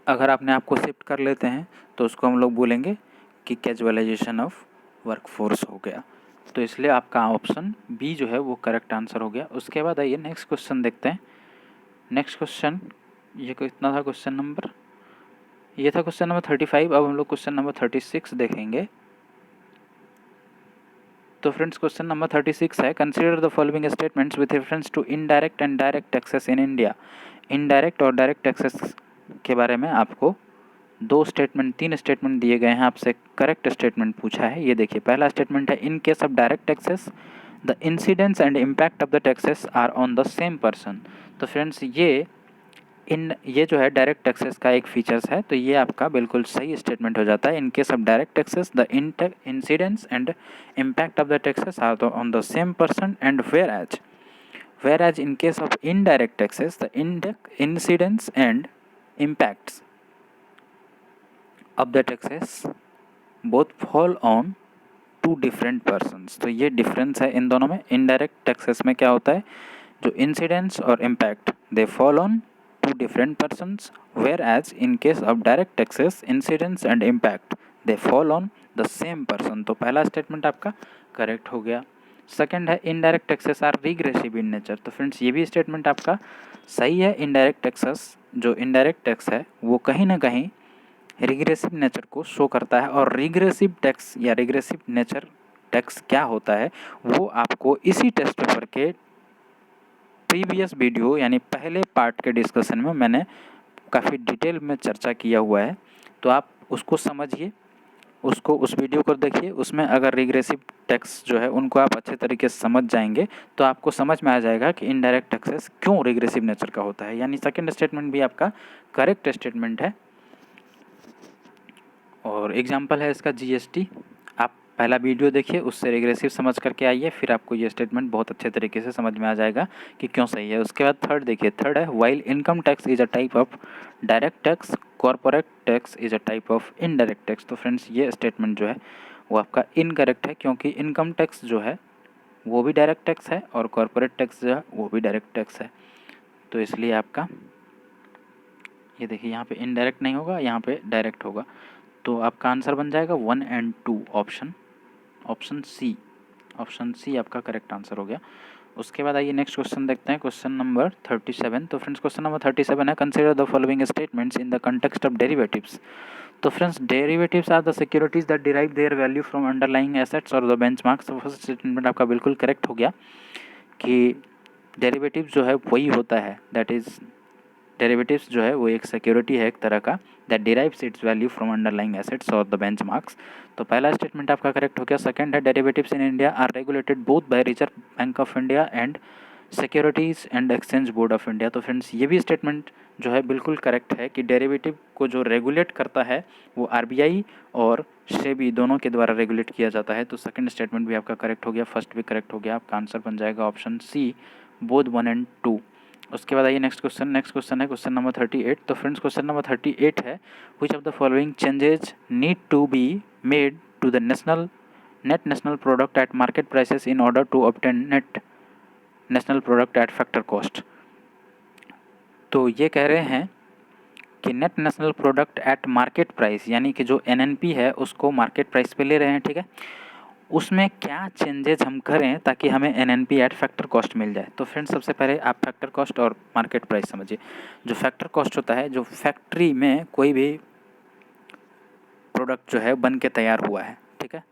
अगर अपने आप को शिफ्ट कर लेते हैं तो उसको हम लोग बोलेंगे कि कैजुअलाइजेशन ऑफ वर्कफोर्स हो गया। तो इसलिए आपका ऑप्शन बी जो है वो करेक्ट आंसर हो गया। उसके बाद आइए नेक्स्ट क्वेश्चन देखते हैं। नेक्स्ट क्वेश्चन ये कितना था, क्वेश्चन नंबर, ये था क्वेश्चन नंबर 35। अब हम लोग क्वेश्चन नंबर 36 देखेंगे। तो फ्रेंड्स क्वेश्चन नंबर 36 है, consider the following statements with reference to indirect and direct taxes in India. Indirect और डायरेक्ट टैक्सेस के बारे में आपको तीन स्टेटमेंट दिए गए हैं, आपसे करेक्ट स्टेटमेंट पूछा है। ये देखिए, पहला स्टेटमेंट है, in case of direct taxes the incidence and impact of the taxes are on the same person. तो फ्रेंड्स ये जो है डायरेक्ट टैक्सेस का एक फीचर्स है, तो ये आपका बिल्कुल सही स्टेटमेंट हो जाता है। In case of direct taxes the incidence and impact of the taxes are on the same person and whereas in case of indirect taxes the incidence and impacts of the taxes both fall on two different persons. तो ये डिफरेंस है इन दोनों में। इनडायरेक्ट टैक्सेस में क्या होता है, जो इंसिडेंस और impact they fall on two different persons, whereas in case of direct taxes incidence and impact they fall on the same person. तो पहला स्टेटमेंट आपका करेक्ट हो गया। सेकंड है, indirect taxes are regressive in nature. तो फ्रेंड्स ये भी स्टेटमेंट आपका सही है। इनडायरेक्ट टैक्सेस, जो इनडायरेक्ट टैक्स है वो कहीं ना कहीं रिग्रेसिव नेचर को शो करता है। और रिग्रेसिव टैक्स या रिग्रेसिव नेचर टैक्स क्या होता है वो आपको इसी टेस्ट पेपर के प्रीवियस वीडियो यानी पहले पार्ट के डिस्कशन में मैंने काफ़ी डिटेल में चर्चा किया हुआ है। तो आप उसको समझिए, उस वीडियो को देखिए। उसमें अगर रिग्रेसिव टैक्स जो है उनको आप अच्छे तरीके से समझ जाएंगे तो आपको समझ में आ जाएगा कि इनडायरेक्ट टैक्सेस क्यों रिग्रेसिव नेचर का होता है। यानी सेकंड स्टेटमेंट भी आपका करेक्ट स्टेटमेंट है। और एग्जाम्पल है इसका जीएसटी। आप पहला वीडियो देखिए, उससे रिग्रेसिव समझ करके आइए, फिर आपको ये स्टेटमेंट बहुत अच्छे तरीके से समझ में आ जाएगा कि क्यों सही है। उसके बाद थर्ड देखिए, थर्ड है, while income tax is a type of direct tax, corporate tax is a type of indirect tax. तो फ्रेंड्स ये स्टेटमेंट जो है वो आपका इनकरेक्ट है, क्योंकि इनकम टैक्स जो है वो भी डायरेक्ट टैक्स है और कॉर्पोरेट टैक्स जो है वो भी डायरेक्ट टैक्स है। तो इसलिए आपका ये देखिए, यहाँ पे इनडायरेक्ट नहीं होगा, यहाँ पे डायरेक्ट होगा। तो आपका आंसर बन जाएगा 1 और 2 ऑप्शन सी आपका करेक्ट आंसर हो गया। उसके बाद आइए नेक्स्ट क्वेश्चन देखते हैं, क्वेश्चन नंबर 37। तो फ्रेंड्स क्वेश्चन नंबर 37 है, consider the following statements in the context of derivatives. तो friends derivatives are the securities that derive their value from underlying assets और द बेंचमार्क्स। तो फर्स्ट स्टेटमेंट आपका बिल्कुल करेक्ट हो गया कि डेरिवेटिव जो है वही होता है, दैट इज डेरिवेटिव्स जो है वो एक सिक्योरिटी है एक तरह का, that derives its value from underlying assets और द बेंचमार्क्स। तो पहला स्टेटमेंट आपका करेक्ट हो गया। सेकंड है, derivatives in India are regulated both by Reserve Bank of India and Securities and Exchange Board of India. तो फ्रेंड्स ये भी स्टेटमेंट जो है बिल्कुल करेक्ट है कि डेरिवेटिव को जो रेगुलेट करता है वो आरबीआई और सेबी दोनों के द्वारा रेगुलेट किया जाता है। तो सेकंड स्टेटमेंट भी आपका करेक्ट हो गया, फर्स्ट भी करेक्ट हो गया। आपका आंसर बन जाएगा ऑप्शन सी, बोथ 1 और 2। उसके बाद आइए नेक्स्ट क्वेश्चन है क्वेश्चन नंबर 38। तो फ्रेंड्स क्वेश्चन नंबर 38 है, which of the following changes need to be made to the net national product at market prices in order to obtain net national product at factor cost. तो ये कह रहे हैं कि net national product at market price, यानी कि जो एनएनपी है उसको मार्केट प्राइस पे ले रहे हैं, ठीक है। उसमें क्या चेंजेज हम करें ताकि हमें एनएनपी एट फैक्टर कॉस्ट मिल जाए। तो फ्रेंड्स सबसे पहले आप फैक्टर कॉस्ट और मार्केट प्राइस समझिए। जो फैक्टर कॉस्ट होता है, जो फैक्ट्री में कोई भी प्रोडक्ट जो है बन के तैयार हुआ है, ठीक है,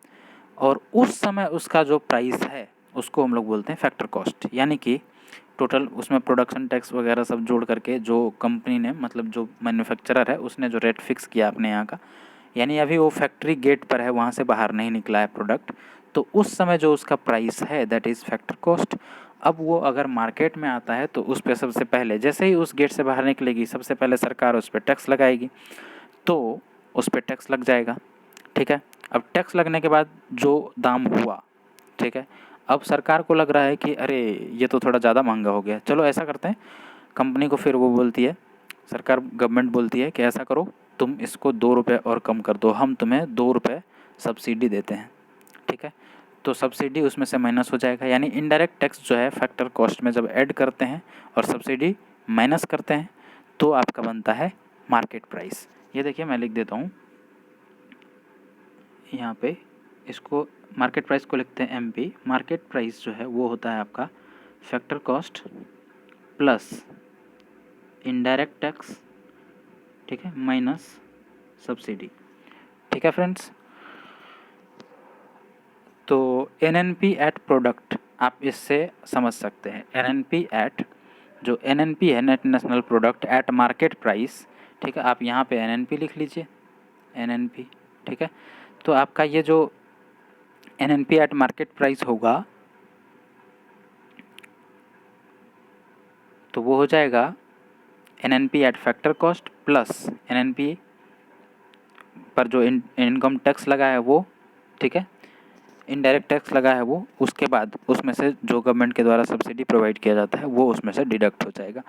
और उस समय उसका जो प्राइस है उसको हम लोग बोलते हैं फैक्टर कॉस्ट। यानी कि टोटल उसमें प्रोडक्शन टैक्स वगैरह सब जोड़ करके जो कंपनी ने, मतलब जो मैन्युफैक्चरर है उसने जो रेट फिक्स किया अपने यहाँ का, यानी अभी वो फैक्ट्री गेट पर है, वहाँ से बाहर नहीं निकला है प्रोडक्ट, तो उस समय जो उसका प्राइस है दैट इज़ फैक्टर कॉस्ट। अब वो अगर मार्केट में आता है तो उस पर सबसे पहले, जैसे ही उस गेट से बाहर निकलेगी, सबसे पहले सरकार उस पर टैक्स लगाएगी, तो उस पर टैक्स लग जाएगा, ठीक है। अब टैक्स लगने के बाद जो दाम हुआ, ठीक है, अब सरकार को लग रहा है कि अरे ये तो थोड़ा ज़्यादा महंगा हो गया, चलो ऐसा करते हैं, कंपनी को फिर वो बोलती है, सरकार गवर्नमेंट बोलती है कि ऐसा करो, तुम इसको 2 रुपये और कम कर दो, हम तुम्हें 2 रुपये सब्सिडी देते हैं, ठीक है। तो सब्सिडी उसमें से माइनस हो जाएगा, यानी इनडायरेक्ट टैक्स जो है फैक्टर कॉस्ट में जब ऐड करते हैं और सब्सिडी माइनस करते हैं तो आपका बनता है मार्केट प्राइस। ये देखिए मैं लिख देता हूँ यहाँ पे, इसको मार्केट प्राइस को लिखते हैं MP। मार्केट प्राइस जो है वो होता है आपका factor cost plus indirect tax, ठीक है, माइनस सब्सिडी। ठीक है फ्रेंड्स, तो NNP एट प्रोडक्ट आप इससे समझ सकते हैं। NNP एट, जो NNP है net national product at market price, ठीक है, आप यहाँ पे NNP लिख लीजिए, NNP, ठीक है। तो आपका ये जो NNP एट मार्केट प्राइस होगा तो वो हो जाएगा NNP eight factor cost plus NNP पर जो इनकम टैक्स लगा है वो, ठीक है, इनडायरेक्ट टैक्स लगा है वो, उसके बाद उसमें से जो गवर्नमेंट के द्वारा सब्सिडी प्रोवाइड किया जाता है वो उसमें से डिडक्ट हो जाएगा।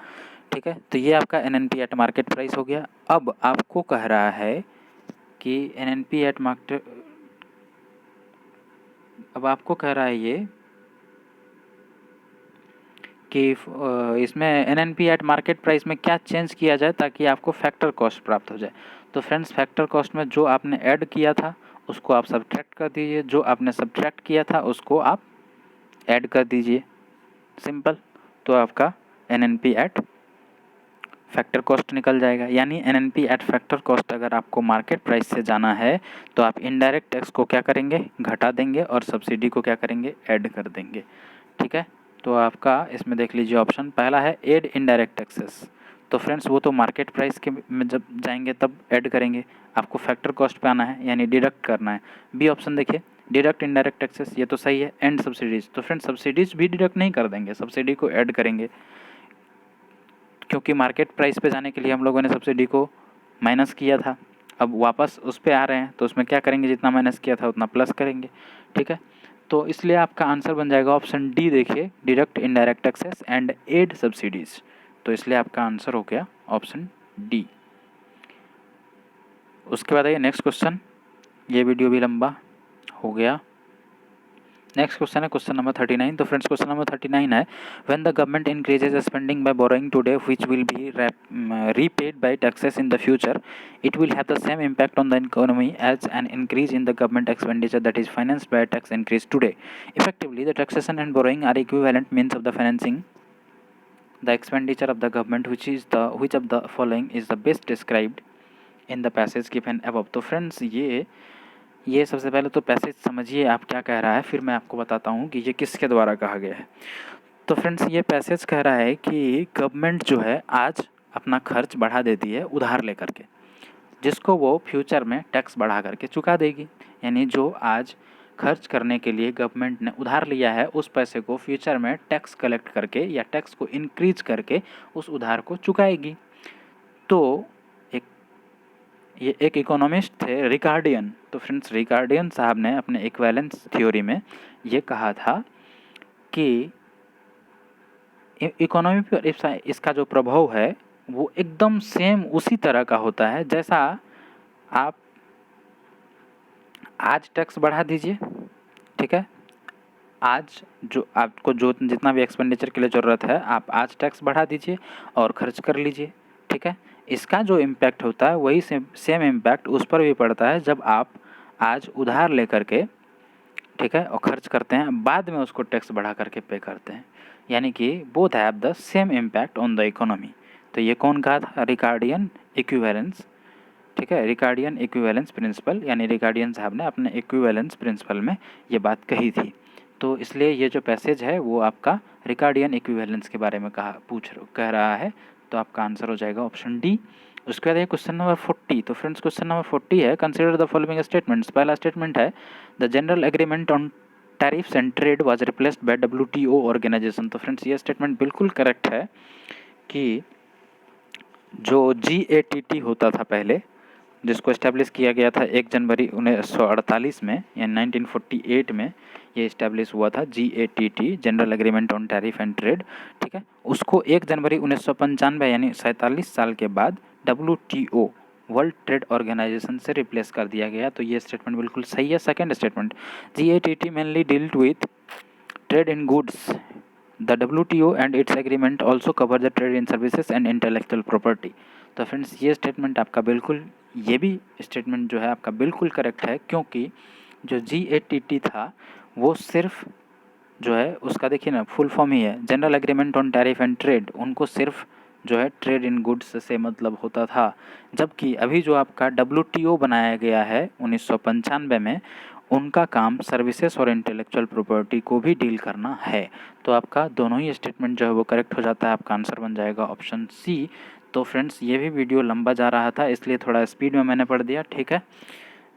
ठीक है, तो ये आपका NNP एट मार्केट प्राइस हो गया। अब आपको कह रहा है कि NNP एट मार्केट, अब आपको कह रहा है ये कि इसमें NNP एट मार्केट प्राइस में क्या चेंज किया जाए ताकि आपको फैक्टर कॉस्ट प्राप्त हो जाए। तो फ्रेंड्स, फैक्टर कॉस्ट में जो आपने ऐड किया था उसको आप सब्ट्रैक्ट कर दीजिए, जो आपने सब्ट्रैक्ट किया था उसको आप ऐड कर दीजिए, सिंपल। तो आपका NNP एट फैक्टर कॉस्ट निकल जाएगा। यानी NNP एट फैक्टर कॉस्ट अगर आपको मार्केट प्राइस से जाना है तो आप इनडायरेक्ट टैक्स को क्या करेंगे, घटा देंगे, और सब्सिडी को क्या करेंगे, ऐड कर देंगे। ठीक है, तो आपका इसमें देख लीजिए ऑप्शन पहला है ऐड इनडायरेक्ट टैक्सेस। तो फ्रेंड्स वो तो मार्केट प्राइस के में जब जाएंगे तब ऐड करेंगे, आपको फैक्टर कॉस्ट पे आना है यानी डिडक्ट करना है। बी ऑप्शन देखिए, डिडक्ट इनडायरेक्ट टैक्सेस, ये तो सही है। एंड सब्सिडीज, तो फ्रेंड्स सब्सिडीज भी डिडक्ट नहीं कर देंगे, सब्सिडी को ऐड करेंगे, क्योंकि मार्केट प्राइस पे जाने के लिए हम लोगों ने सब्सिडी को माइनस किया था। अब वापस उस पे आ रहे हैं तो उसमें क्या करेंगे, जितना माइनस किया था उतना प्लस करेंगे। ठीक है, तो इसलिए आपका आंसर बन जाएगा ऑप्शन डी। देखिए, deduct indirect taxes and add subsidies, तो इसलिए आपका आंसर हो गया ऑप्शन डी। उसके बाद आइए नेक्स्ट क्वेश्चन, ये वीडियो भी लंबा हो गया। नेक्स्ट क्वेश्चन है क्वेश्चन नंबर 39। तो फ्रेंड्स क्वेश्चन नंबर 39 है, when the government increases spending by borrowing today which will be repaid by taxes in the future, it will have the same impact on the economy as an increase in the government expenditure that is financed by a tax increase today. Effectively, the taxation and borrowing are equivalent means of the financing the expenditure of the government, which of the following is the best described in the passage given above. तो फ्रेंड्स ये सबसे पहले तो पैसेज समझिए आप क्या कह रहा है, फिर मैं आपको बताता हूँ कि ये किसके द्वारा कहा गया है। तो फ्रेंड्स ये पैसेज कह रहा है कि गवर्नमेंट जो है आज अपना खर्च बढ़ा देती है उधार लेकर के, जिसको वो फ्यूचर में टैक्स बढ़ा करके चुका देगी। यानी जो आज खर्च करने के लिए गवर्नमेंट ने उधार लिया है उस पैसे को फ्यूचर में टैक्स कलेक्ट करके या टैक्स को इंक्रीज करके उस उधार को चुकाएगी। तो ये एक इकोनॉमिस्ट थे रिकार्डियन। तो फ्रेंड्स रिकार्डियन साहब ने अपने इक्विवेलेंस थ्योरी में ये कहा था कि इकोनॉमी पर इसका जो प्रभाव है वो एकदम सेम उसी तरह का होता है जैसा आप आज टैक्स बढ़ा दीजिए, ठीक है, आज जो आपको जो जितना भी एक्सपेंडिचर के लिए ज़रूरत है आप आज टैक्स बढ़ा दीजिए और खर्च कर लीजिए। ठीक है, इसका जो इम्पैक्ट होता है वही सेम इम्पैक्ट उस पर भी पड़ता है जब आप आज उधार लेकर के, ठीक है, और खर्च करते हैं, बाद में उसको टैक्स बढ़ा करके पे करते हैं। यानी कि both have the same impact on the economy. तो ये कौन कहा था, रिकार्डियन इक्विवेलेंस। ठीक है, रिकार्डियन इक्विवेलेंस प्रिंसिपल, यानी रिकार्डियन साहब ने अपने इक्विवेलेंस प्रिंसिपल में ये बात कही थी। तो इसलिए ये जो पैसेज है वो आपका रिकार्डियन इक्विवेलेंस के बारे में कह रहा है। तो आपका आंसर हो जाएगा ऑप्शन डी। उसके बाद है क्वेश्चन नंबर 40। तो फ्रेंड्स क्वेश्चन नंबर 40 है, कंसिडर द फॉलोइंग स्टेटमेंट्स। पहला स्टेटमेंट है the General Agreement on Tariffs and Trade was replaced by WTO organisation. तो फ्रेंड्स ये स्टेटमेंट बिल्कुल करेक्ट है कि जो GATT होता था पहले, जिसको इस्टेब्लिश किया गया था 1 जनवरी 1948 में या 1948 में ये इस्टेब्लिश हुआ था, GATT general Agreement on tariff and trade. ठीक है, उसको 1 जनवरी 1995 यानी 47 साल के बाद WTO वर्ल्ड ट्रेड ऑर्गेनाइजेशन से रिप्लेस कर दिया गया। तो ये स्टेटमेंट बिल्कुल सही है। Second statement, GATT mainly dealt with trade in goods the WTO and it's agreement also cover the trade in services and intellectual property. तो फ्रेंड्स ये स्टेटमेंट आपका बिल्कुल, ये भी स्टेटमेंट जो है आपका बिल्कुल करेक्ट है, क्योंकि जो GATT था वो सिर्फ जो है उसका देखिए ना फुल फॉर्म ही है general Agreement on tariff and trade, उनको सिर्फ जो है ट्रेड इन गुड्स से मतलब होता था। जबकि अभी जो आपका WTO बनाया गया है 1995 में, उनका काम सर्विसेज और इंटेलेक्चुअल प्रॉपर्टी को भी डील करना है। तो आपका दोनों ही स्टेटमेंट जो है वो करेक्ट हो जाता है, आपका आंसर बन जाएगा ऑप्शन सी। तो फ्रेंड्स ये भी वीडियो लंबा जा रहा था, इसलिए थोड़ा स्पीड में मैंने पढ़ दिया, ठीक है।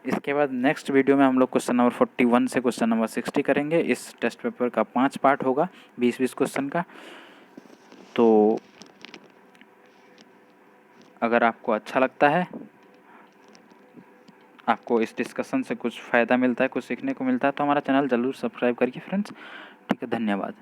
इसके बाद नेक्स्ट वीडियो में हम लोग क्वेश्चन नंबर 41 से क्वेश्चन नंबर 60 करेंगे। इस टेस्ट पेपर का 5 पार्ट होगा, 20-20 क्वेश्चन का। तो अगर आपको अच्छा लगता है, आपको इस डिस्कशन से कुछ फ़ायदा मिलता है, कुछ सीखने को मिलता है, तो हमारा चैनल ज़रूर सब्सक्राइब करिए फ्रेंड्स, ठीक है। धन्यवाद।